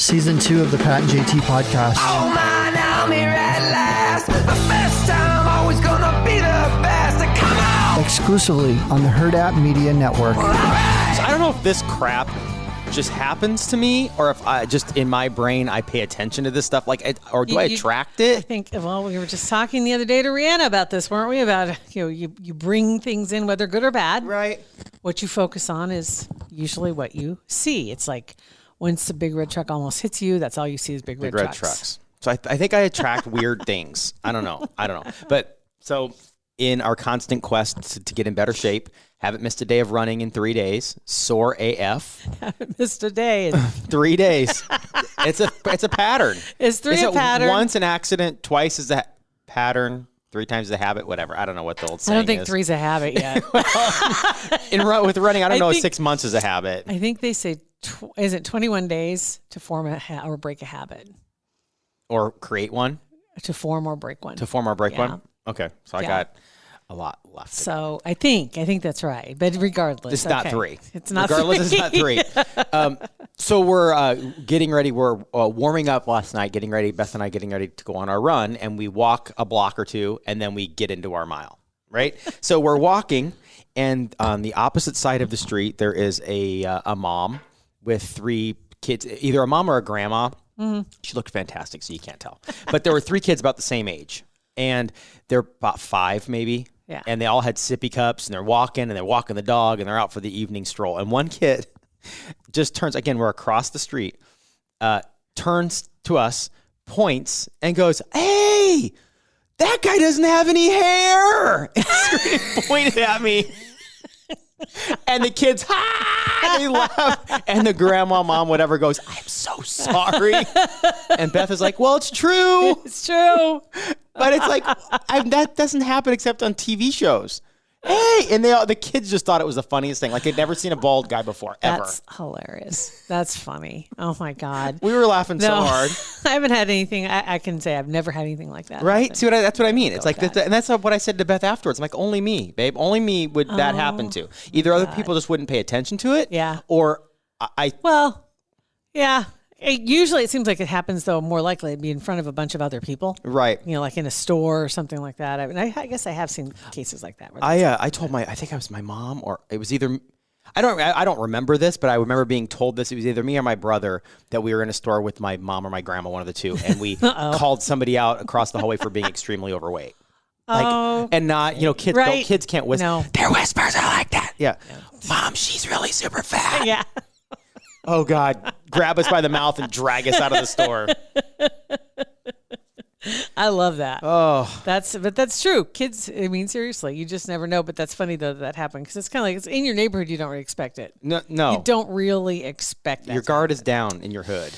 Season 2 of the Pat and JT podcast. Oh man, I'm here at last. The best time, always gonna be the best. Come on! Exclusively on the Herd App Media Network. So I don't know if this crap just happens to me, or if I just in my brain I pay attention to this stuff, like, or do I attract it? I think. Well, we were just talking the other day to Rihanna about this, weren't we? About you bring things in, whether good or bad. Right. What you focus on is usually what you see. It's like once the big red truck almost hits you, that's all you see is big red trucks. So I think I attract weird ththings. I don't know. But so in our constant quest to get in better shape, haven't missed a day of running in 3 days. Sore AF. Haven't missed a day. 3 days. It's a pattern. Is three a pattern? Once an accident, twice is a pattern, 3 times the habit, whatever. I don't know what the old saying is. I don't think three's a habit yet. With running, I don't know if 6 months is a habit. I think they say, is it 21 days to form or break a habit? Or create one? To form or break one. To form or break Yeah. one? Okay, so I got a lot left. So I think that's right. But regardless, it's not 3. It's not. Regardless, 3. It's not 3. So we're getting ready. We're warming up last night. Beth and I getting ready to go on our run, and we walk a block or two, and then we get into our mile. Right. So we're walking, and on the opposite side of the street there is a mom with 3 kids, either a mom or a grandma. Mm-hmm. She looked fantastic, so you can't tell. But there were 3 kids about the same age, and they're about 5 maybe. Yeah. And they all had sippy cups, and they're walking the dog, and they're out for the evening stroll. And one kid just turns, again, we're across the street, turns to us, points, and goes, "Hey, that guy doesn't have any hair!" And pointed at me. And the kids, they laugh. And the grandma, mom, whatever goes, "I'm so sorry." And Beth is like, "Well, it's true. It's true." But it's like, that doesn't happen except on TV shows. Hey, and the kids just thought it was the funniest thing. Like they'd never seen a bald guy before, ever. That's hilarious. That's funny. Oh my God. We were laughing so hard. I haven't had anything. I can say I've never had anything like that. Right? happen. See, that's what I mean. It's like, and that's what I said to Beth afterwards. I'm like, only me, babe. Only me would that happen to. Either other people just wouldn't pay attention to it. Yeah. Or Well, yeah. Usually it seems like it happens, though, more likely to be in front of a bunch of other people. Right. Like in a store or something like that. I mean, I guess I have seen cases like that. I told I think it was my mom, or it was either, I don't remember this, but I remember being told this. It was either me or my brother that we were in a store with my mom or my grandma, one of the two, and we called somebody out across the hallway for being extremely overweight. And not, kids, Right. kids can't whisper. No. Their whispers are like that. Yeah. Mom, she's really super fat. Yeah. Oh, God. Grab us by the mouth and drag us out of the store. I love that. Oh. But that's true. Kids, I mean, seriously, you just never know. But that's funny, though, that happened. Because it's kind of like, it's in your neighborhood, you don't really expect it. No. You don't really expect that. Your guard is down in your hood,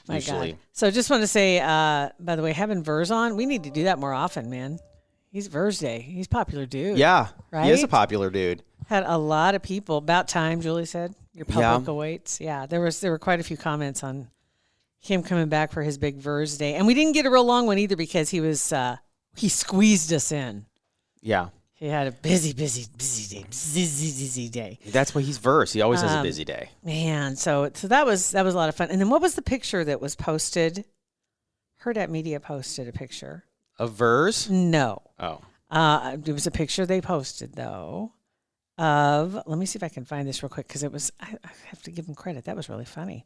My usually. God. So just want to say, by the way, having Vers on, we need to do that more often, man. He's Vers Day. He's a popular dude. Yeah. Right? He is a popular dude. Had a lot of people. About time, Julie said. Your public awaits. Yeah, there were quite a few comments on him coming back for his big Vers Day, and we didn't get a real long one either because he squeezed us in. Yeah. He had a busy day. That's why he's Vers. He always has a busy day. Man, so that was a lot of fun. And then what was the picture that was posted? Herd App Media posted a picture. Of Vers? No. Oh. It was a picture they posted though. Let me see if I can find this real quick because I have to give them credit. That was really funny.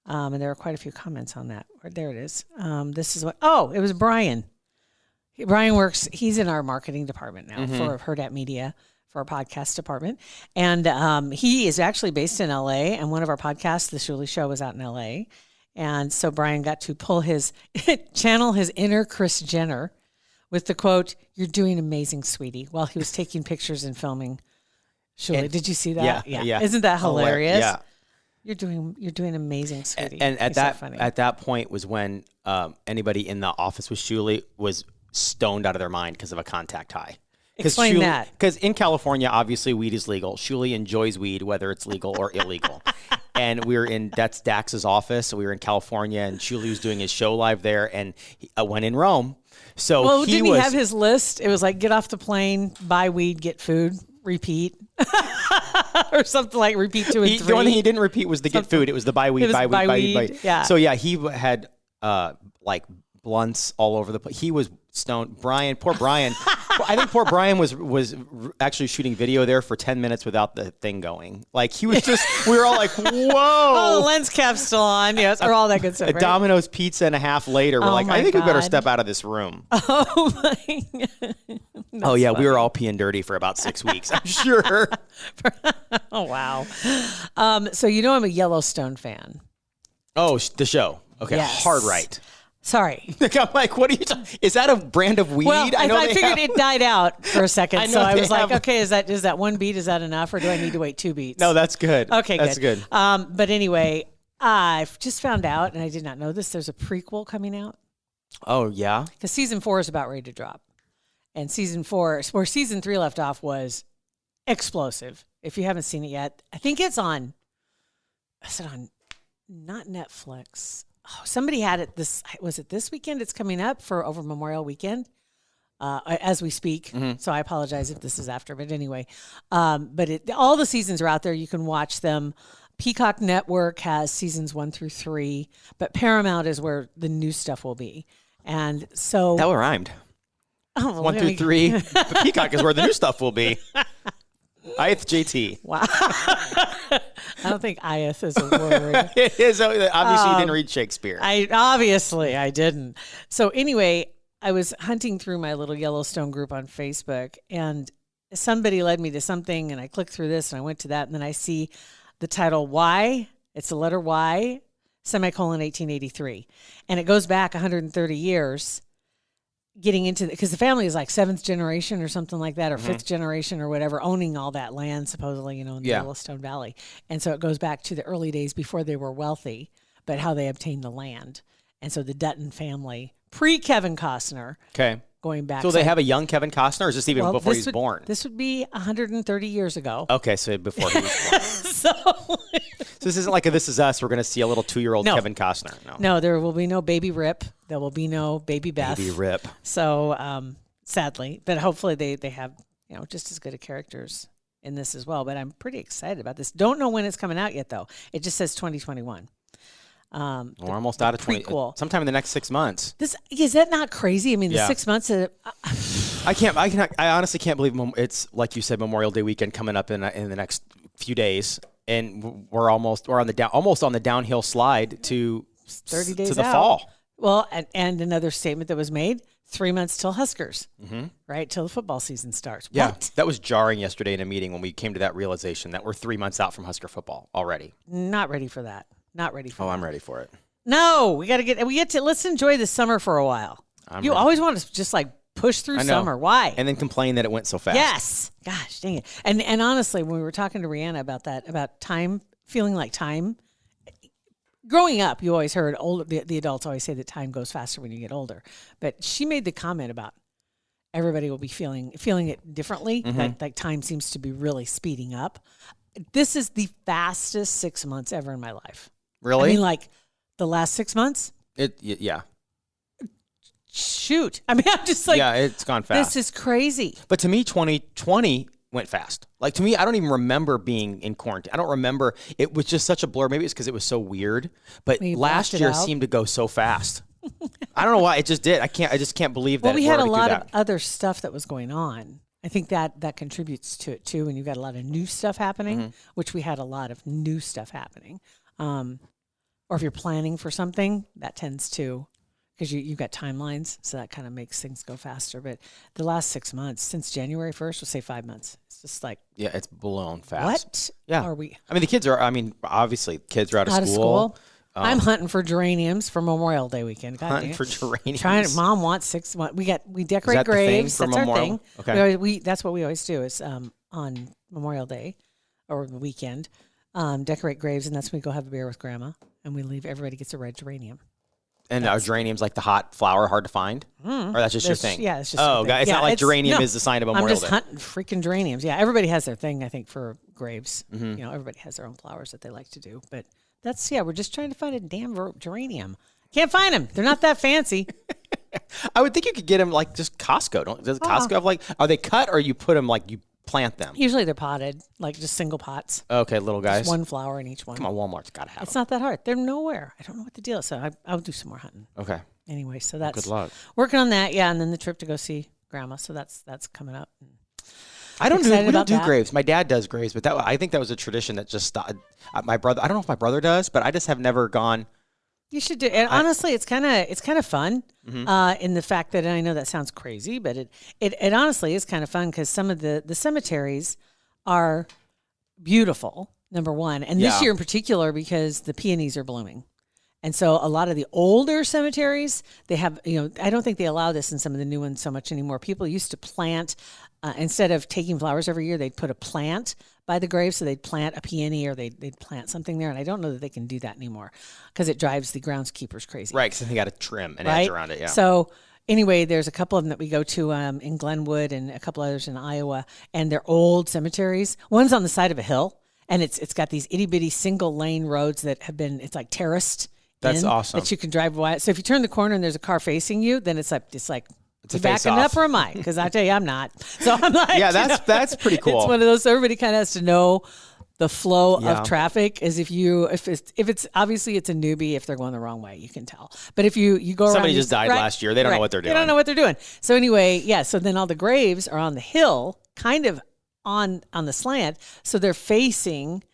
And there were quite a few comments on that. There it is. This is it was Brian. Brian works, he's in our marketing department now for Herd App Media, for our podcast department. And he is actually based in LA, and one of our podcasts, The Shuli Show, was out in LA. And so Brian got to channel his inner Kris Jenner with the quote, "You're doing amazing, sweetie," while he was taking pictures and filming. Shuli, did you see that? Yeah. Isn't that hilarious? Yeah. You're doing amazing, sweetie. And at that point was when anybody in the office with Shuli was stoned out of their mind because of a contact high. Explain that. Because in California, obviously, weed is legal. Shuli enjoys weed, whether it's legal or illegal. And that's Dax's office. So we were in California, and Shuli was doing his show live there, and when in Rome. So didn't he have his list? It was like, get off the plane, buy weed, get food, repeat. or something like repeat 2 and 3. The one thing he didn't repeat was the get Something. food. It was the buy weed, It was buy weed, buy buy weed, buy weed, weed. yeah. So yeah, he had like blunts all over the place. He was stoned. Poor Brian. I think poor Brian was actually shooting video there for 10 minutes without the thing going. Like he was just, we were all like, whoa. Oh, the lens cap's still on. Yes, or all that good stuff. A Right? Domino's pizza and a half later. We're Oh like, my I think we better God. step out of this room. Oh my. Oh yeah, we were all peeing dirty for about 6 weeks. I'm sure. Oh wow. So I'm a Yellowstone fan. Oh, the show. Okay, Yes. hard right. Sorry. I'm like, what are you talking? Is that a brand of weed? Well, I they figured have- it died out for a second, I know so I they was like, have- okay, is that one beat? Is that enough, or do I need to wait 2 beats? No, that's good. Okay, that's good. But anyway, I've just found out, and I did not know this. There's a prequel coming out Oh yeah. because season 4 is about ready to drop, and season 4, where season 3 left off, was explosive. If you haven't seen it yet, I think it's on. Is it on? Not Netflix. Oh, somebody had it. Was it this weekend? It's coming up for over Memorial Weekend. As we speak, so I apologize if this is after. But anyway, all the seasons are out there. You can watch them. Peacock Network has seasons 1 through 3, but Paramount is where the new stuff will be. And so, That rhymed. oh, 1 through 3. The Peacock is where the new stuff will be. Ith JT. Wow, I don't think "ith" is a word. It is obviously you didn't read Shakespeare. I didn't. So anyway, I was hunting through my little Yellowstone group on Facebook, and somebody led me to something, and I clicked through this, and I went to that, and then I see the title Y. It's the letter Y, semicolon 1883, and it goes back 130 years. Getting into because the family is like 7th generation or something like that, or 5th generation or whatever, owning all that land supposedly, in the Yellowstone Valley. And so it goes back to the early days before they were wealthy, but how they obtained the land. And so the Dutton family, pre-Kevin Costner, Okay. going back. So they have a young Kevin Costner, or is this even well, before this he's would- born? This would be 130 years ago. Okay, so before he was born. So So this isn't like a This Is Us. We're going to see a little 2-year-old No. Kevin Costner. No. no, there will be no baby Rip. There will be no baby Beth. Baby Rip. So sadly, but hopefully they have just as good of characters in this as well. But I'm pretty excited about this. Don't know when it's coming out yet though. It just says 2021. We're almost out of 20. prequel. Sometime in the next 6 months. This is that not crazy? I mean, the Yeah. 6 months. I honestly can't believe it's like you said, Memorial Day weekend coming up in the next few days, and we're almost on the downhill slide to 30 days to the out. fall. Well, and another statement that was made: 3 months till Huskers, right? Till the football season starts. Yeah, What? that was jarring yesterday in a meeting when we came to that realization that we're 3 months out from Husker football already. Not ready for that. Not ready for. Oh, that. I'm ready for it. No, we get to let's enjoy the summer for a while. You ready. always want to just like push through I know. summer. Why? And then complain that it went so fast. Yes. Gosh, dang it. And honestly, when we were talking to Rihanna about that, about time, feeling like time. Growing up, you always heard the adults always say that time goes faster when you get older. But she made the comment about everybody will be feeling it differently. That like time seems to be really speeding up. This is the fastest 6 months ever in my life. Really? I mean, like the last 6 months. Yeah. Shoot. I mean, I'm just like, Yeah, it's gone fast. this is crazy. But to me, 2020 went fast. Like to me, I don't even remember being in quarantine. I don't remember. It was just such a blur. Maybe it's because it was so weird. But You last blocked it year out? seemed to go so fast. I don't know why. It just did. I just can't believe that. Well, we had a already through lot that. of other stuff that was going on. I think that contributes to it too. And you've got a lot of new stuff happening, which we had a lot of new stuff happening. Or if you're planning for something, that tends to, because you've got timelines, so that kind of makes things go faster. But the last 6 months, since January 1st, we'll say 5 months. It's just like, Yeah, it's blown fast. what Yeah. are we I mean, the kids are. I mean, obviously, kids are out of out school. of school? I'm hunting for geraniums for Memorial Day weekend. God Hunting dang for it. geraniums. Mom wants 6 months. We decorate that the thing graves. for That's our Memorial? thing. Okay. That's what we always do is on Memorial Day or the weekend, decorate graves, and that's when we go have a beer with Grandma, and we leave. Everybody gets a red geranium. And are geraniums like the hot flower hard to find, or that's just your thing? Yeah, it's just. Oh, our God, thing. it's Yeah, not like geranium no, is the sign of I'm Memorial just Day. hunting freaking geraniums. Yeah, everybody has their thing. I think for graves, Mm-hmm. everybody has their own flowers that they like to do. But we're just trying to find a damn geranium. Can't find them. They're not that fancy. I would think you could get them like just Costco. Does Costco have like? Are they cut or you put them like you plant them? Usually they're potted, like just single pots. Okay, little guys. Just one flower in each one. Come on, Walmart's got to have It's them. not that hard. They're nowhere. I don't know what the deal is. So I'll do some more hunting. Okay. Anyway, so that's Good luck. working on that. Yeah, and then the trip to go see grandma. So that's coming up. We don't about do that. graves. My dad does graves, but I think that was a tradition that just started. My brother, I don't know if my brother does, but I just have never gone. You should do. And honestly, it's kind of fun in the fact that, and I know that sounds crazy, but it honestly is kind of fun because some of the cemeteries are beautiful. Number one, and this Yeah. year in particular because the peonies are blooming. And so a lot of the older cemeteries, they have, I don't think they allow this in some of the new ones so much anymore. People used to plant, instead of taking flowers every year, they'd put a plant by the grave. So they'd plant a peony or they'd plant something there. And I don't know that they can do that anymore because it drives the groundskeepers crazy. Right, because they got to trim an Right? edge around it. Yeah. So anyway, there's a couple of them that we go to in Glenwood and a couple others in Iowa. And they're old cemeteries. One's on the side of a hill. And it's got these itty bitty single lane roads that have been, it's like terraced. That's awesome. That you can drive by. So if you turn the corner and there's a car facing you, then it's like It's a you backing face-off. up or am I? Because I tell you, I'm not. So I'm like, Yeah, that's pretty cool. It's one of those. So everybody kind of has to know the flow Yeah. of traffic. Is if it's obviously it's a newbie if they're going the wrong way, you can tell. But if you go around, Somebody just died last year. They don't know what they're They don't doing. know what they're doing. So anyway, yeah. So then all the graves are on the hill, kind of on the slant. So they're facing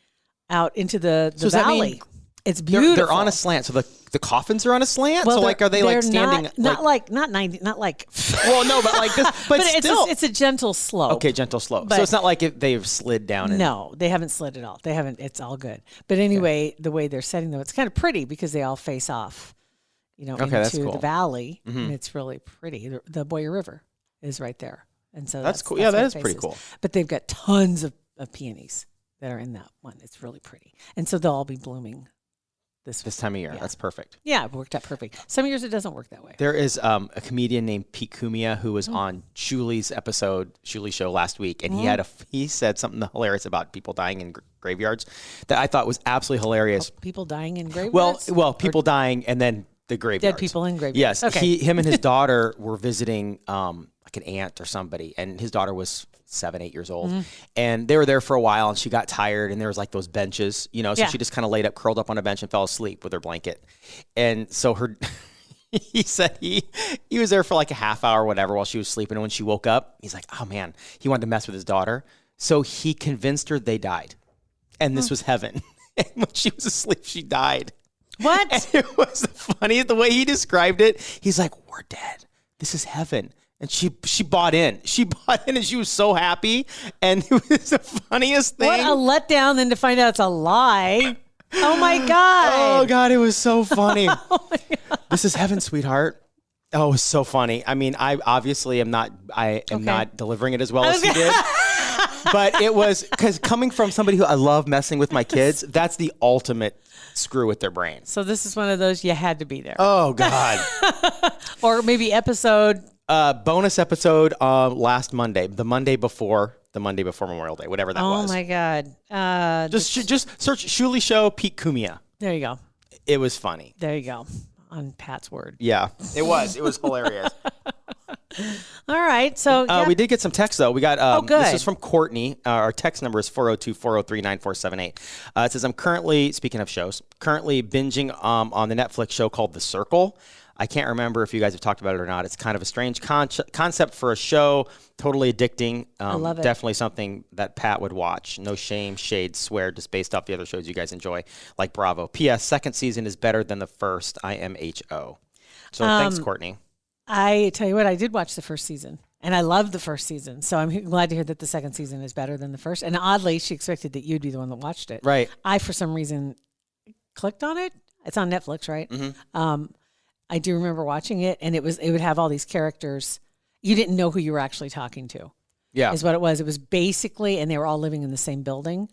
out into the does that mean valley. It's beautiful. They're on a slant, so the coffins are on a slant. So like, are they like they're standing? Not like 90, not like. Well, no, but like this, but still. it's a gentle slope. Okay, gentle slope. But- So it's not like they've slid down. And, No, they haven't slid at all. They haven't. It's all good. But anyway, the way they're setting them, it's kind of pretty because they all face off, that's into cool. the valley, and it's really pretty. The Boyer River is right there, and so That's cool. that's Yeah, what that it is pretty faces. cool. But they've got tons of peonies that are in that one. It's really pretty, and so they'll all be blooming this time of year. Yeah. That's perfect. Yeah, it worked out perfect. Some years it doesn't work that way. There is a comedian named Pete Cumia who Oh. was on Shuli's show last week, and he said something hilarious about people dying in graveyards that I thought was absolutely hilarious. People dying in graveyards. Well, people dying and then the graveyards. Dead people in graveyards. Yes. Okay. Him and his daughter were visiting like an aunt or somebody, and his daughter was 7, 8 years old, and they were there for a while, and she got tired, and there was like those benches, so Yeah. she just kind of laid up, curled up on a bench, and fell asleep with her blanket, and so he said he was there for like a half hour or whatever while she was sleeping, and when she woke up, he's like, oh man, he wanted to mess with his daughter, so he convinced her they died, and this was heaven, and when she was asleep, she died. What? And it was the funniest, the way he described it. He's like, we're dead. This is heaven. And she bought in. She bought in and she was so happy. And it was the funniest thing. What a letdown then to find out it's a lie. Oh my God. Oh God, it was so funny. This is heaven, sweetheart. Oh, it was so funny. I mean, I obviously am not not delivering it as well as he did. But it was because coming from somebody who I love messing with my kids, that's the ultimate screw with their brains. So this is one of those you had to be there. Oh God. Or maybe episode. Bonus episode last Monday, the Monday before Memorial Day, whatever that was. Oh my God. Just search Shuli Show Pete Cumia. There you go. It was funny. There you go. On Pat's word. Yeah, it was. It was hilarious. All right. So yeah. We did get some text though. We got good. This is from Courtney. Our text number is 402-403-9478. It says, I'm currently, speaking of shows, binging on the Netflix show called The Circle. I can't remember if you guys have talked about it or not. It's kind of a strange concept for a show, totally addicting. I love it. Definitely something that Pat would watch. No shame, shade, swear, just based off the other shows you guys enjoy, like Bravo. P.S. Second season is better than the first. IMHO. So thanks, Courtney. I tell you what, I did watch the first season. And I loved the first season. So I'm glad to hear that the second season is better than the first. And oddly, she expected that you'd be the one that watched it. Right. I, for some reason, clicked on it. It's on Netflix, right? I do remember watching it, and it would have all these characters. You didn't know who you were actually talking to. Yeah. Is what it was. It was basically, and they were all living in the same building,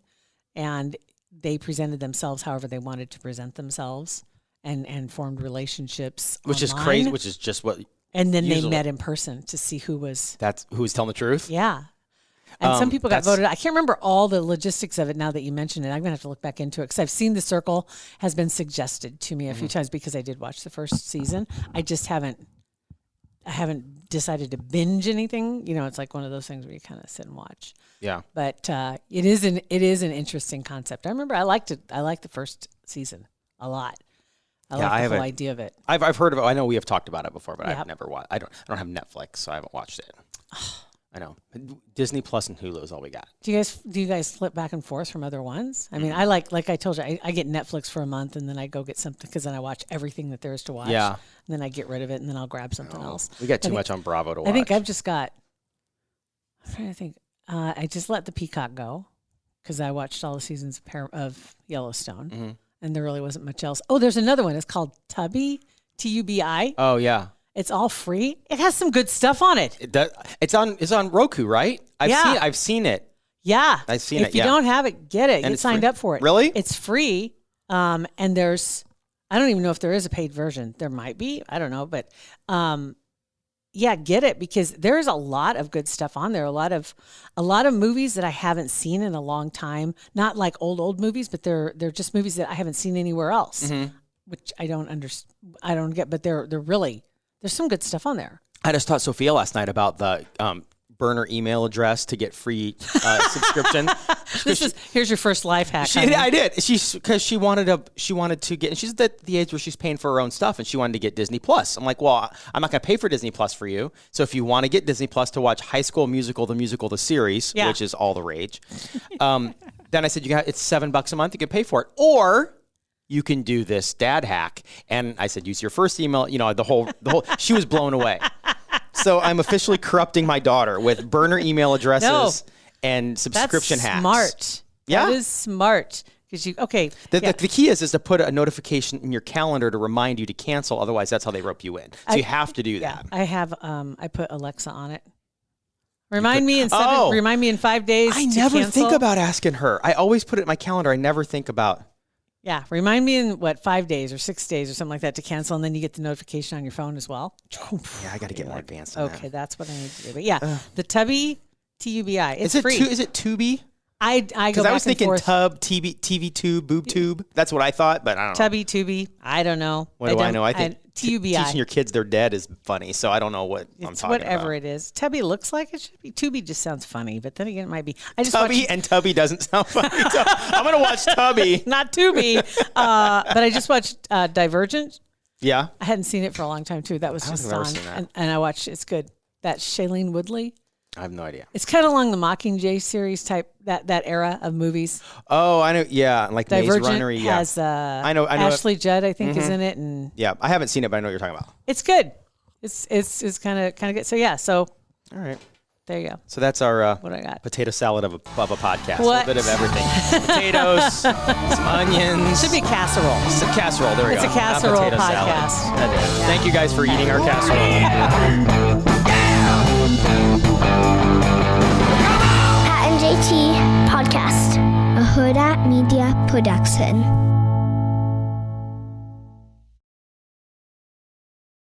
and they presented themselves however they wanted to present themselves, and formed relationships. Which is online. crazy, which is just what... And then usually- they met in person to see who was. That's who's telling the truth. Yeah. And some people got that's- voted. I can't remember all the logistics of it now that you mentioned it. I'm going to have to look back into it because I've seen The Circle has been suggested to me a few times because I did watch the first season. I just haven't I haven't decided to binge anything. You know, it's like one of those things where you kind of sit and watch. Yeah. But it is an interesting concept. I remember I liked it. I liked the first season a lot. I like the whole idea of it. I've heard of it. I know we have talked about it before, but Yep. I've never watched. I don't have Netflix, so I haven't watched it. I know Disney Plus and Hulu is all we got. Do you guys flip back and forth from other ones? I mean, I like I told you, I get Netflix for a month and then I go get something because then I watch everything that there is to watch. Yeah. And then I get rid of it and then I'll grab something else. We got too much on Bravo to watch. I think I've just got. I'm trying to think. I just let the Peacock go because I watched all the seasons of Yellowstone, and there really wasn't much else. Oh, there's another one. It's called Tubi, Tubi. Oh yeah. It's all free. It has some good stuff on it. It's on Roku, right? I've seen it. Yeah, I've seen it. If you don't have it, get it. And Get it's signed free? up for it. Really? It's free. And there's, I don't even know if there is a paid version. There might be. I don't know, but yeah, get it because there's a lot of good stuff on there. A lot of movies that I haven't seen in a long time. Not like old movies, but they're just movies that I haven't seen anywhere else, which I don't understand. I don't get, but they're really. There's some good stuff on there. I just taught Sophia last night about the burner email address to get free subscription. Here's your first life hack. I did. Because she wanted to get, and she's at the age where she's paying for her own stuff, and she wanted to get Disney Plus. I'm like, well, I'm not going to pay for Disney Plus for you. So if you want to get Disney Plus to watch High School Musical, the series, which is all the rage, then I said, it's $7 a month. You can pay for it, or you can do this dad hack. And I said, use your first email. You know, the whole. She was blown away. So I'm officially corrupting my daughter with burner email addresses and subscription hacks. Smart. Yeah, that is smart. Because the key is to put a notification in your calendar to remind you to cancel. Otherwise, that's how they rope you in. So you have to do that. I have. I put Alexa on it. Remind me in 5 days. I never cancel. think about asking her. I always put it in my calendar. I never think about. Yeah, remind me in 5 days or 6 days or something like that to cancel, and then you get the notification on your phone as well. Yeah, I got to get more advanced. Okay, that's what I need to do. But yeah, the Tubi, Tubi, it's free. Is it Tubi? I go back Because I was thinking forth. tub, TV tube, boob tube. That's what I thought, but I don't know. Tubi. I don't know. What do I know? I think Tubi. teaching your kids they're dead is funny, so I don't know what I'm talking whatever about. it is. Tubi looks like it should be. Tubi just sounds funny, but then again, it might be. I just Tubby watched, and Tubby doesn't sound funny. I'm going to watch Tubby. not Tubi, but I just watched Divergent. Yeah. I hadn't seen it for a long time too. That was just think I've ever on, seen that. and I watched. It's good. That's Shailene Woodley. I have no idea. It's kind of along the Mockingjay series type that era of movies. Oh, I know. Yeah, like Maze Divergent Runner. Yeah, has I know. Ashley Judd, I think, is in it, and Yeah, I haven't seen it, but I know what you're talking about. it's good. It's kind of good. So yeah, so All right. there you go. So that's our What I got. potato salad of a podcast. What? A little bit of everything. Potatoes, some onions. Should be casserole. It's a casserole. There we It's go. a casserole Not potato podcast. salad. That is. Thank you guys for eating our casserole. Pat and JT Podcast, a Huda Media Production.